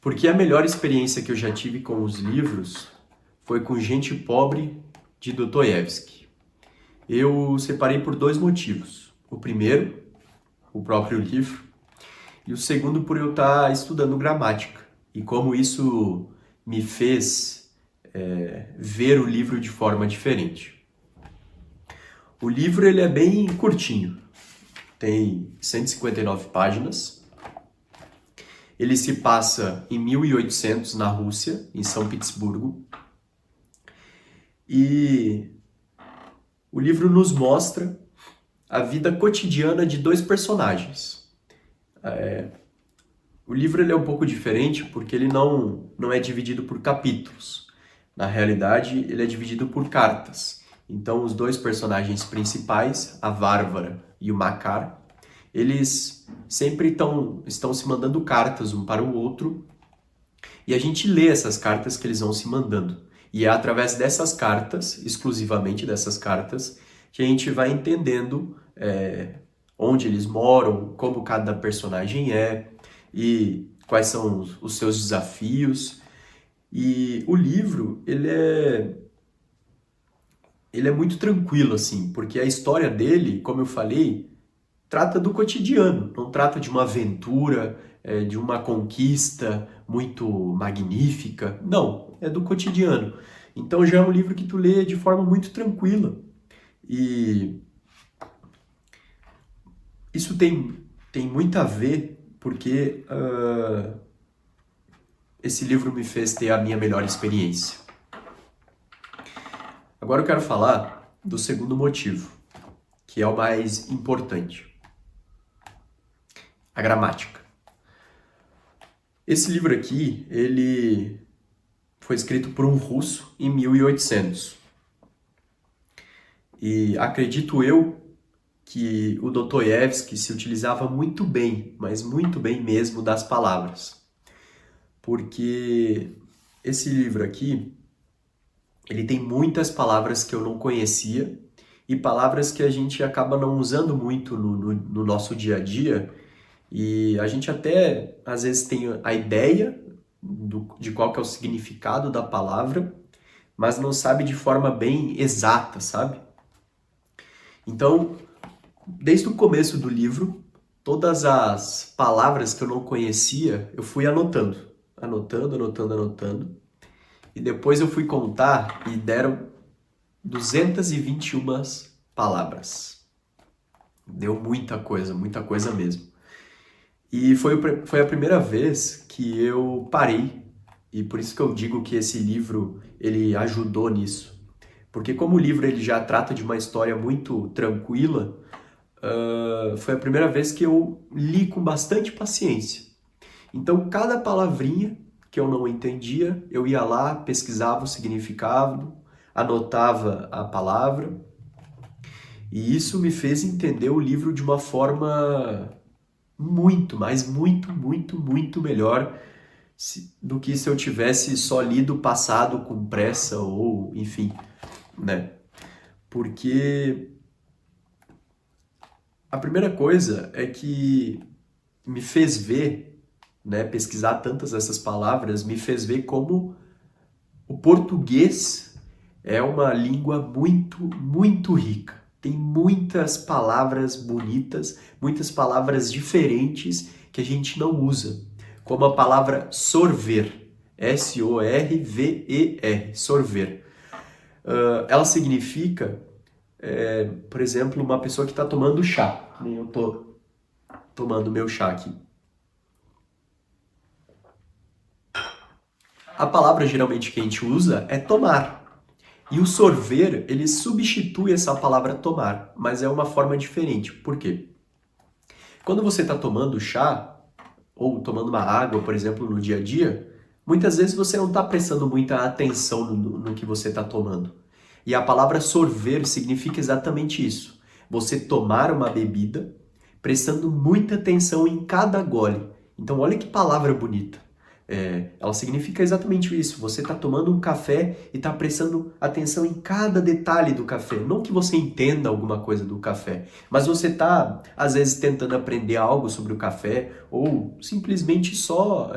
Porque a melhor experiência que eu já tive com os livros foi com Gente Pobre, de Dostoiévski. Eu separei por dois motivos. O primeiro, o próprio livro, e o segundo por eu estar estudando gramática. E como isso me fez ver o livro de forma diferente. O livro ele é bem curtinho, tem 159 páginas. Ele se passa em 1800 na Rússia, em São Petersburgo. E o livro nos mostra a vida cotidiana de dois personagens. O livro ele é um pouco diferente porque ele não é dividido por capítulos. Na realidade, ele é dividido por cartas. Então, os dois personagens principais, a Várvara e o Makar, eles sempre estão se mandando cartas um para o outro e a gente lê essas cartas que eles vão se mandando. E é através dessas cartas, exclusivamente dessas cartas, que a gente vai entendendo onde eles moram, como cada personagem é e quais são os seus desafios. E o livro, ele é muito tranquilo, assim, porque a história dele, como eu falei, trata do cotidiano, não trata de uma aventura, de uma conquista muito magnífica. Não, é do cotidiano. Então já é um livro que tu lê de forma muito tranquila. E isso tem muito a ver porque esse livro me fez ter a minha melhor experiência. Agora eu quero falar do segundo motivo, que é o mais importante. A gramática. Esse livro aqui, ele foi escrito por um russo em 1800. E acredito eu que o Dostoiévski se utilizava muito bem, mas muito bem mesmo, das palavras. Porque esse livro aqui, ele tem muitas palavras que eu não conhecia e palavras que a gente acaba não usando muito no nosso dia a dia. E a gente até, às vezes, tem a ideia de qual que é o significado da palavra, mas não sabe de forma bem exata, sabe? Então, desde o começo do livro, todas as palavras que eu não conhecia, eu fui anotando. E depois eu fui contar e deram 221 palavras. Deu muita coisa mesmo. E foi a primeira vez que eu parei, e por isso que eu digo que esse livro ele ajudou nisso. Porque como o livro ele já trata de uma história muito tranquila, foi a primeira vez que eu li com bastante paciência. Então cada palavrinha que eu não entendia, eu ia lá, pesquisava o significado, anotava a palavra, e isso me fez entender o livro de uma forma muito, mas muito melhor do que se eu tivesse só lido o passado com pressa ou, enfim, né? Porque a primeira coisa é que me fez ver, né, pesquisar tantas essas palavras, me fez ver como o português é uma língua muito rica. Tem muitas palavras bonitas, muitas palavras diferentes que a gente não usa. Como a palavra sorver, S-O-R-V-E-R, sorver. Ela significa, por exemplo, uma pessoa que está tomando chá. Nem eu estou tomando meu chá aqui. A palavra geralmente que a gente usa é tomar. E o sorver, ele substitui essa palavra tomar, mas é uma forma diferente. Por quê? Quando você está tomando chá, ou tomando uma água, por exemplo, no dia a dia, muitas vezes você não está prestando muita atenção no que você está tomando. E a palavra sorver significa exatamente isso. Você tomar uma bebida, prestando muita atenção em cada gole. Então olha que palavra bonita. Ela significa exatamente isso. Você está tomando um café e está prestando atenção em cada detalhe do café. Não que você entenda alguma coisa do café, mas você está, às vezes, tentando aprender algo sobre o café ou simplesmente só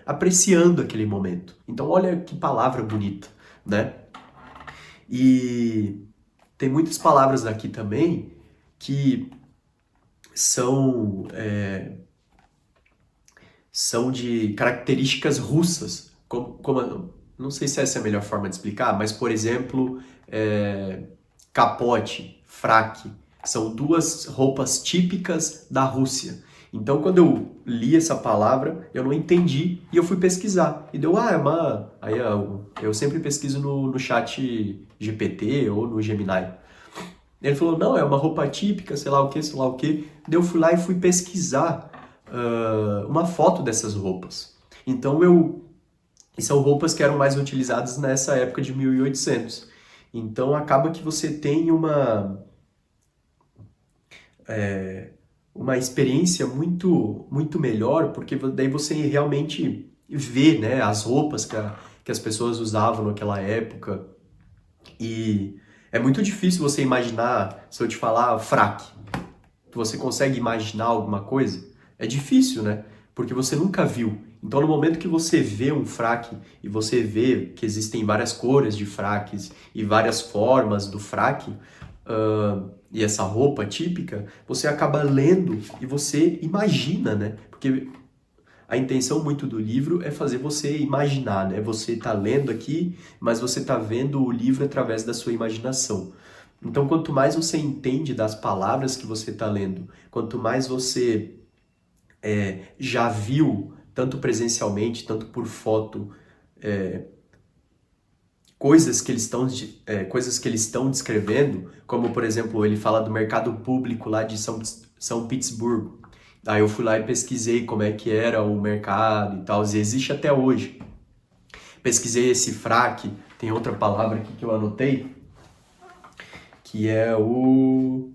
apreciando aquele momento. Então, olha que palavra bonita, né? E tem muitas palavras aqui também que são de características russas. Não sei se essa é a melhor forma de explicar, mas, por exemplo, capote, fraque, são duas roupas típicas da Rússia. Então, quando eu li essa palavra, eu não entendi e eu fui pesquisar. E deu, Aí eu sempre pesquiso no chat GPT ou no Gemini. Ele falou, não, é uma roupa típica, sei lá o que, sei lá o que. Daí eu fui lá e fui pesquisar uma foto dessas roupas. Então, são roupas que eram mais utilizadas nessa época de 1800. Então, acaba que você tem uma experiência muito, muito melhor, porque daí você realmente vê, né, as roupas que as pessoas usavam naquela época. E é muito difícil você imaginar, se eu te falar fraque, você consegue imaginar alguma coisa? É difícil, né? Porque você nunca viu. Então, no momento que você vê um fraque e você vê que existem várias cores de fraques e várias formas do fraque, e essa roupa típica, você acaba lendo e você imagina, né? Porque a intenção muito do livro é fazer você imaginar, né? Você está lendo aqui, mas você está vendo o livro através da sua imaginação. Então, quanto mais você entende das palavras que você está lendo, quanto mais você já viu, tanto presencialmente, tanto por foto, coisas que eles estão descrevendo, como, por exemplo, ele fala do mercado público lá de São Petersburgo. Aí eu fui lá e pesquisei como é que era o mercado e tal, e existe até hoje. Pesquisei esse fraque, tem outra palavra aqui que eu anotei, que é o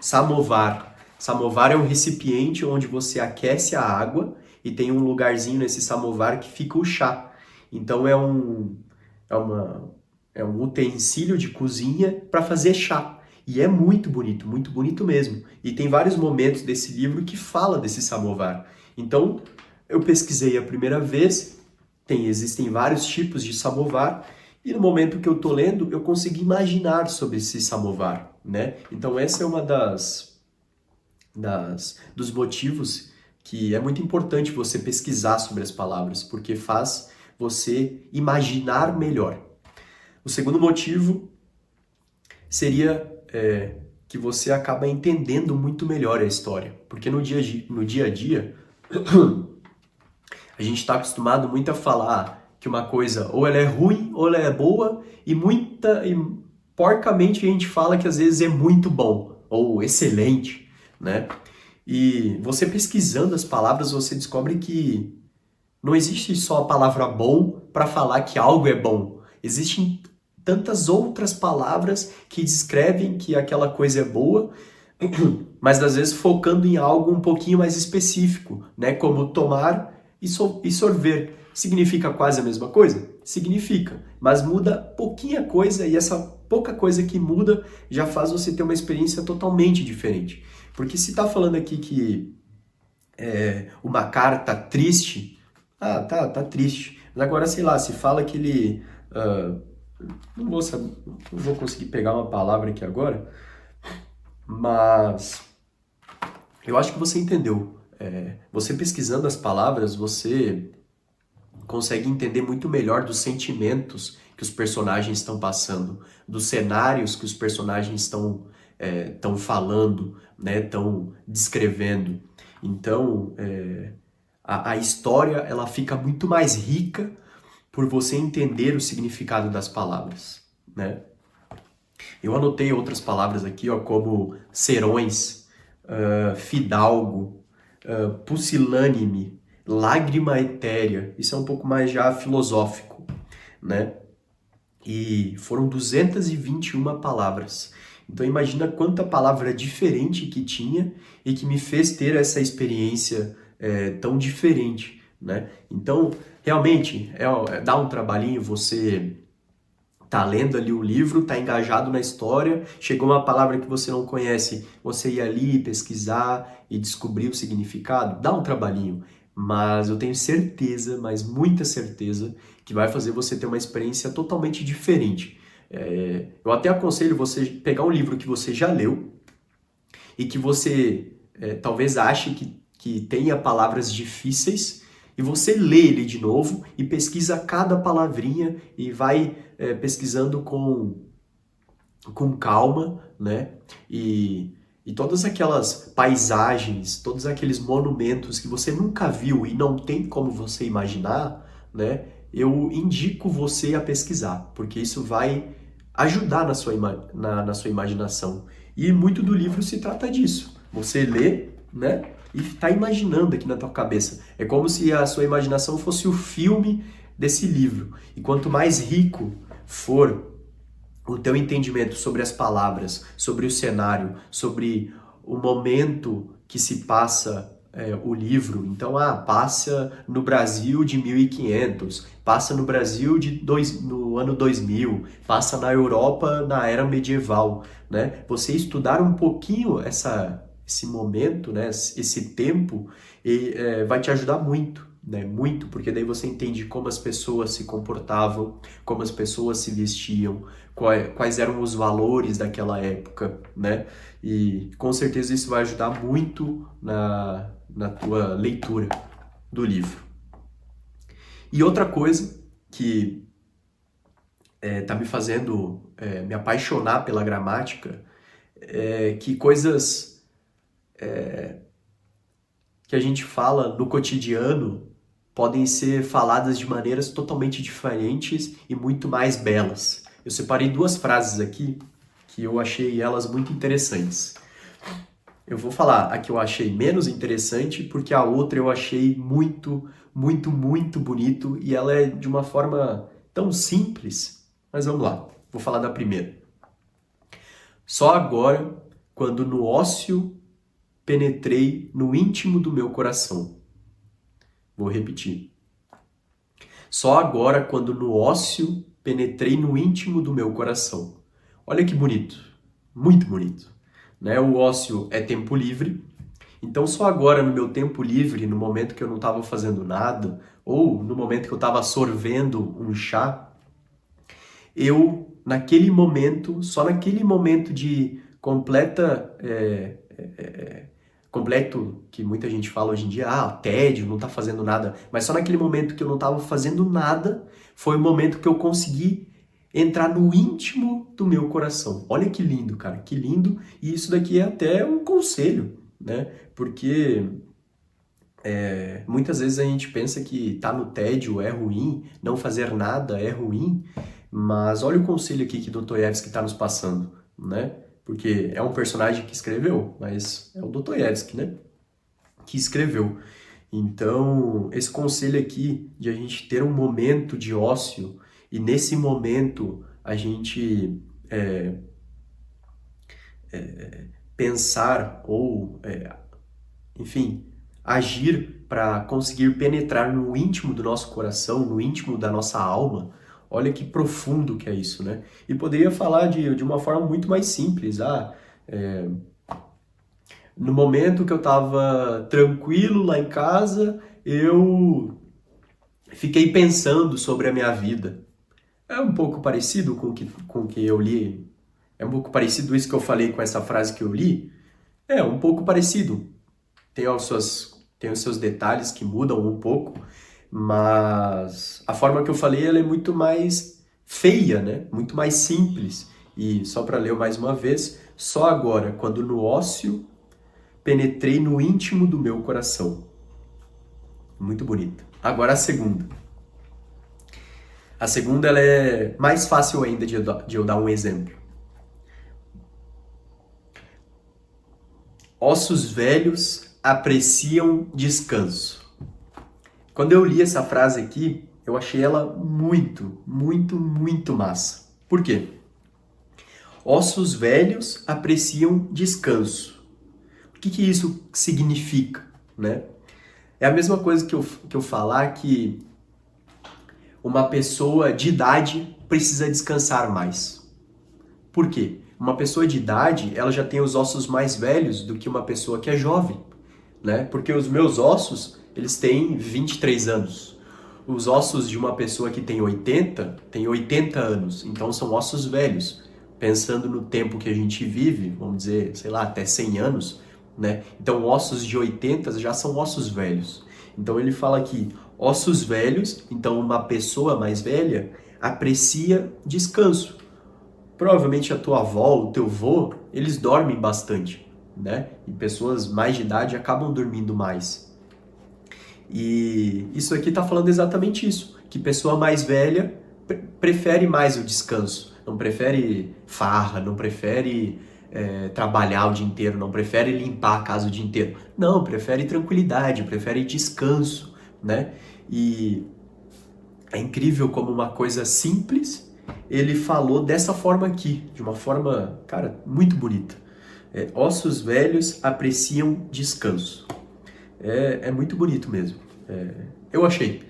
samovar. Samovar é um recipiente onde você aquece a água e tem um lugarzinho nesse samovar que fica o chá. Então é um utensílio de cozinha para fazer chá. E é muito bonito mesmo. E tem vários momentos desse livro que fala desse samovar. Então, eu pesquisei a primeira vez, existem vários tipos de samovar, e no momento que eu tô lendo, eu consegui imaginar sobre esse samovar, né? Então, essa é uma dos motivos que é muito importante você pesquisar sobre as palavras, porque faz você imaginar melhor. O segundo motivo seria que você acaba entendendo muito melhor a história. Porque no dia a dia, a gente está acostumado muito a falar que uma coisa ou ela é ruim ou ela é boa, e porcamente a gente fala que às vezes é muito bom ou excelente, né? E você pesquisando as palavras, você descobre que não existe só a palavra bom para falar que algo é bom. Existem tantas outras palavras que descrevem que aquela coisa é boa, mas às vezes focando em algo um pouquinho mais específico, né? Como tomar e sorver. Significa quase a mesma coisa? Significa, mas muda pouquinha coisa, e essa pouca coisa que muda já faz você ter uma experiência totalmente diferente. Porque se tá falando aqui que o Macar tá triste, tá triste. Mas agora, sei lá, se fala que ele... não vou conseguir pegar uma palavra aqui agora, mas eu acho que você entendeu. Você pesquisando as palavras, você consegue entender muito melhor dos sentimentos que os personagens estão passando, dos cenários que os personagens estão falando, né, estão descrevendo. Então, a história ela fica muito mais rica por você entender o significado das palavras, né? Eu anotei outras palavras aqui, ó, como serões, fidalgo, pusilânime, lágrima etérea. Isso é um pouco mais já filosófico, né? E foram 221 palavras. Então imagina quanta palavra diferente que tinha e que me fez ter essa experiência tão diferente, né? Então, realmente, dá um trabalhinho você tá lendo ali o livro, tá engajado na história, chegou uma palavra que você não conhece, você ir ali pesquisar e descobrir o significado, dá um trabalhinho, mas eu tenho certeza, mas muita certeza, que vai fazer você ter uma experiência totalmente diferente. Eu até aconselho você pegar um livro que você já leu e que você talvez ache que tenha palavras difíceis, e você lê ele de novo e pesquisa cada palavrinha e vai pesquisando com calma, né? E todas aquelas paisagens, todos aqueles monumentos que você nunca viu e não tem como você imaginar, né? Eu indico você a pesquisar, porque isso vai ajudar na sua imaginação. E muito do livro se trata disso. Você lê, né? E está imaginando aqui na tua cabeça. É como se a sua imaginação fosse o filme desse livro. E quanto mais rico for o teu entendimento sobre as palavras, sobre o cenário, sobre o momento que se passa o livro. Então, passa no Brasil de 1500, passa no Brasil no ano 2000, passa na Europa na era medieval, né? Você estudar um pouquinho esse momento, né? Esse tempo, vai te ajudar muito. Né, muito, porque daí você entende como as pessoas se comportavam, como as pessoas se vestiam, quais eram os valores daquela época, né? E com certeza isso vai ajudar muito na tua leitura do livro. E outra coisa que tá me fazendo me apaixonar pela gramática é que coisas que a gente fala no cotidiano podem ser faladas de maneiras totalmente diferentes e muito mais belas. Eu separei duas frases aqui que eu achei elas muito interessantes. Eu vou falar a que eu achei menos interessante porque a outra eu achei muito, muito, muito bonito e ela é de uma forma tão simples. Mas vamos lá, vou falar da primeira. Só agora, quando no ócio penetrei no íntimo do meu coração. Vou repetir. Só agora, quando no ócio, penetrei no íntimo do meu coração. Olha que bonito, muito bonito. Né? O ócio é tempo livre, então só agora, no meu tempo livre, no momento que eu não estava fazendo nada, ou no momento que eu estava sorvendo um chá, naquele momento, só naquele momento de completo, que muita gente fala hoje em dia, tédio, não tá fazendo nada, mas só naquele momento que eu não tava fazendo nada, foi o momento que eu consegui entrar no íntimo do meu coração. Olha que lindo, cara, que lindo, e isso daqui é até um conselho, né, porque muitas vezes a gente pensa que tá no tédio é ruim, não fazer nada é ruim, mas olha o conselho aqui que Dostoiévski está nos passando, né? Porque é um personagem que escreveu, mas é o Dostoiévski, né? Que escreveu. Então, esse conselho aqui de a gente ter um momento de ócio e nesse momento a gente pensar ou, enfim, agir para conseguir penetrar no íntimo do nosso coração, no íntimo da nossa alma. Olha que profundo que é isso, né? E poderia falar de uma forma muito mais simples. No momento que eu estava tranquilo lá em casa, eu fiquei pensando sobre a minha vida. É um pouco parecido com o que eu li. É um pouco parecido isso que eu falei com essa frase que eu li. É um pouco parecido. Tem os seus detalhes que mudam um pouco, mas a forma que eu falei ela é muito mais feia, né? Muito mais simples. E só para ler mais uma vez, só agora, quando no ócio penetrei no íntimo do meu coração. Muito bonita. Agora a segunda. A segunda ela é mais fácil ainda de eu dar um exemplo. Ossos velhos apreciam descanso. Quando eu li essa frase aqui, eu achei ela muito, muito, muito massa. Por quê? Ossos velhos apreciam descanso. O que isso significa, né? É a mesma coisa que eu falar que uma pessoa de idade precisa descansar mais. Por quê? Uma pessoa de idade, ela já tem os ossos mais velhos do que uma pessoa que é jovem, né? Porque os meus ossos, eles têm 23 anos. Os ossos de uma pessoa que tem 80 anos. Então são ossos velhos. Pensando no tempo que a gente vive, vamos dizer, sei lá, até 100 anos, né? Então ossos de 80 já são ossos velhos. Então ele fala aqui, ossos velhos, então uma pessoa mais velha aprecia descanso. Provavelmente a tua avó, o teu vô, eles dormem bastante, né? E pessoas mais de idade acabam dormindo mais. E isso aqui está falando exatamente isso, que pessoa mais velha prefere mais o descanso, não prefere farra, não prefere trabalhar o dia inteiro, não prefere limpar a casa o dia inteiro. Não, prefere tranquilidade, prefere descanso, né? E é incrível como uma coisa simples ele falou dessa forma aqui, de uma forma, cara, muito bonita. Ossos velhos apreciam descanso. É muito bonito mesmo. Eu achei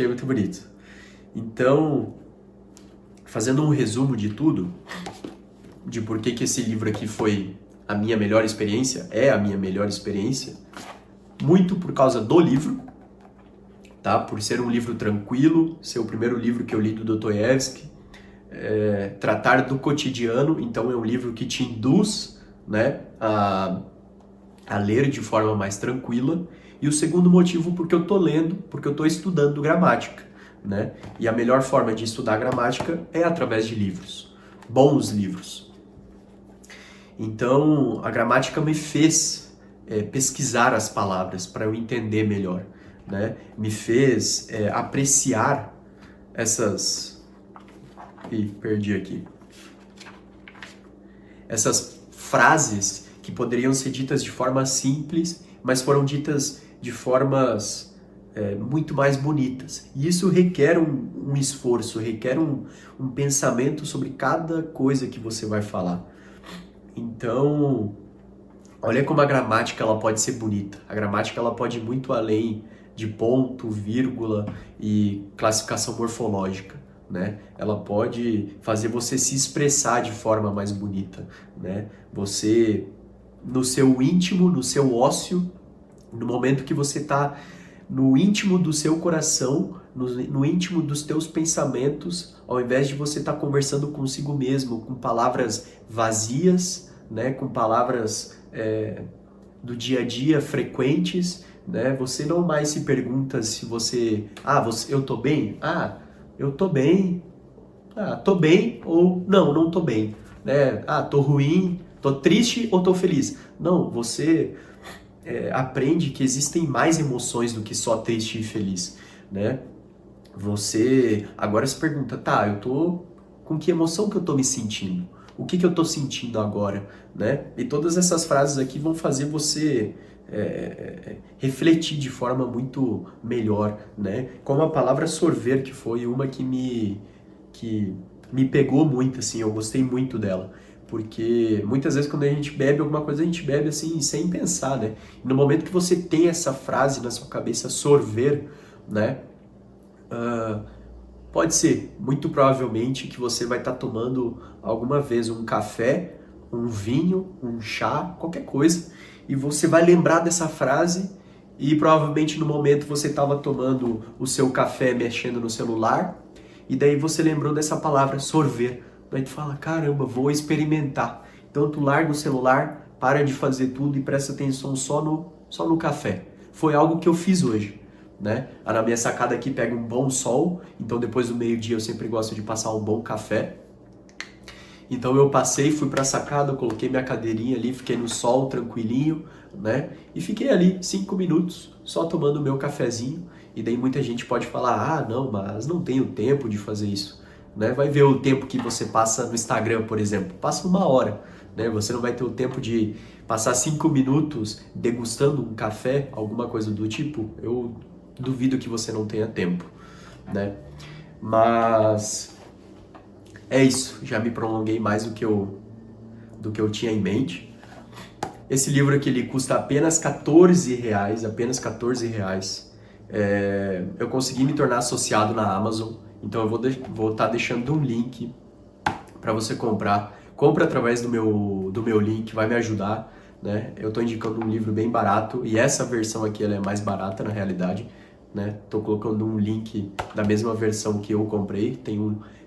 muito bonito. Então, fazendo um resumo de tudo, de por que esse livro aqui foi a minha melhor experiência, é a minha melhor experiência, muito por causa do livro, tá? Por ser um livro tranquilo, ser o primeiro livro que eu li do Dostoiévski, tratar do cotidiano, então é um livro que te induz, né, a ler de forma mais tranquila. E o segundo motivo porque eu tô lendo, porque eu tô estudando gramática, né? E a melhor forma de estudar gramática é através de livros, bons livros. Então, a gramática me fez pesquisar as palavras para eu entender melhor, né? Me fez apreciar essas... Ih, perdi aqui. Essas frases que poderiam ser ditas de forma simples, mas foram ditas de formas muito mais bonitas. E isso requer um esforço, requer um pensamento sobre cada coisa que você vai falar. Então, olha como a gramática ela pode ser bonita. A gramática ela pode ir muito além de ponto, vírgula e classificação morfológica, né? Ela pode fazer você se expressar de forma mais bonita, né? Você, no seu íntimo, no seu ócio, no momento que você está no íntimo do seu coração, no íntimo dos teus pensamentos, ao invés de você estar conversando consigo mesmo, com palavras vazias, né? Com palavras do dia a dia frequentes, né? Você não mais se pergunta se você... eu tô bem? Eu tô bem. Tô bem ou não tô bem, né? Tô ruim, tô triste ou tô feliz. Não, você aprende que existem mais emoções do que só triste e feliz, né? Você agora se pergunta, eu tô com que emoção que eu tô me sentindo? O que eu tô sentindo agora, né? E todas essas frases aqui vão fazer você refletir de forma muito melhor, né? Como a palavra sorver, que foi uma que me pegou muito, assim, eu gostei muito dela. Porque muitas vezes quando a gente bebe alguma coisa, a gente bebe assim, sem pensar, né? E no momento que você tem essa frase na sua cabeça, sorver, né? Pode ser, muito provavelmente, que você vai estar tomando alguma vez um café, um vinho, um chá, qualquer coisa, e você vai lembrar dessa frase e provavelmente no momento você estava tomando o seu café mexendo no celular e daí você lembrou dessa palavra, sorver. Daí tu fala, caramba, vou experimentar. Então tu larga o celular, para de fazer tudo e presta atenção só no café. Foi algo que eu fiz hoje, né? Na minha sacada aqui pega um bom sol, então depois do meio-dia eu sempre gosto de passar um bom café. Então eu passei, fui pra sacada, eu coloquei minha cadeirinha ali, fiquei no sol tranquilinho, né? E fiquei ali 5 minutos só tomando o meu cafezinho. E daí muita gente pode falar, não, mas não tenho tempo de fazer isso, né? Vai ver o tempo que você passa no Instagram, por exemplo, passa 1 hora, né? Você não vai ter o tempo de passar 5 minutos degustando um café, alguma coisa do tipo. Eu duvido que você não tenha tempo, né? Mas é isso, já me prolonguei mais do que eu tinha em mente. Esse livro aqui ele custa apenas R$ 14, apenas R$ 14. Eu consegui me tornar associado na Amazon, então eu vou estar deixando um link para você comprar. Compre através do meu link, vai me ajudar, né? Eu estou indicando um livro bem barato e essa versão aqui ela é mais barata na realidade, né? Tô colocando um link da mesma versão que eu comprei.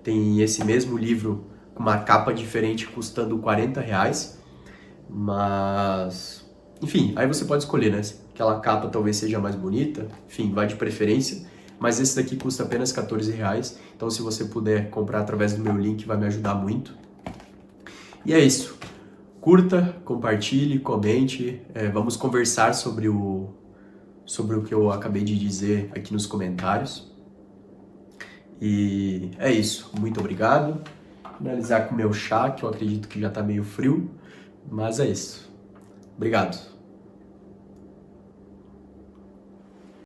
Tem esse mesmo livro com uma capa diferente custando R$ 40, mas enfim, aí você pode escolher, né? Aquela capa talvez seja mais bonita, enfim, vai de preferência. Mas esse daqui custa apenas R$ 14, então se você puder comprar através do meu link vai me ajudar muito. E é isso. Curta, compartilhe, comente, vamos conversar sobre o que eu acabei de dizer aqui nos comentários. E é isso. Muito obrigado. Finalizar com o meu chá, que eu acredito que já está meio frio, mas é isso. Obrigado.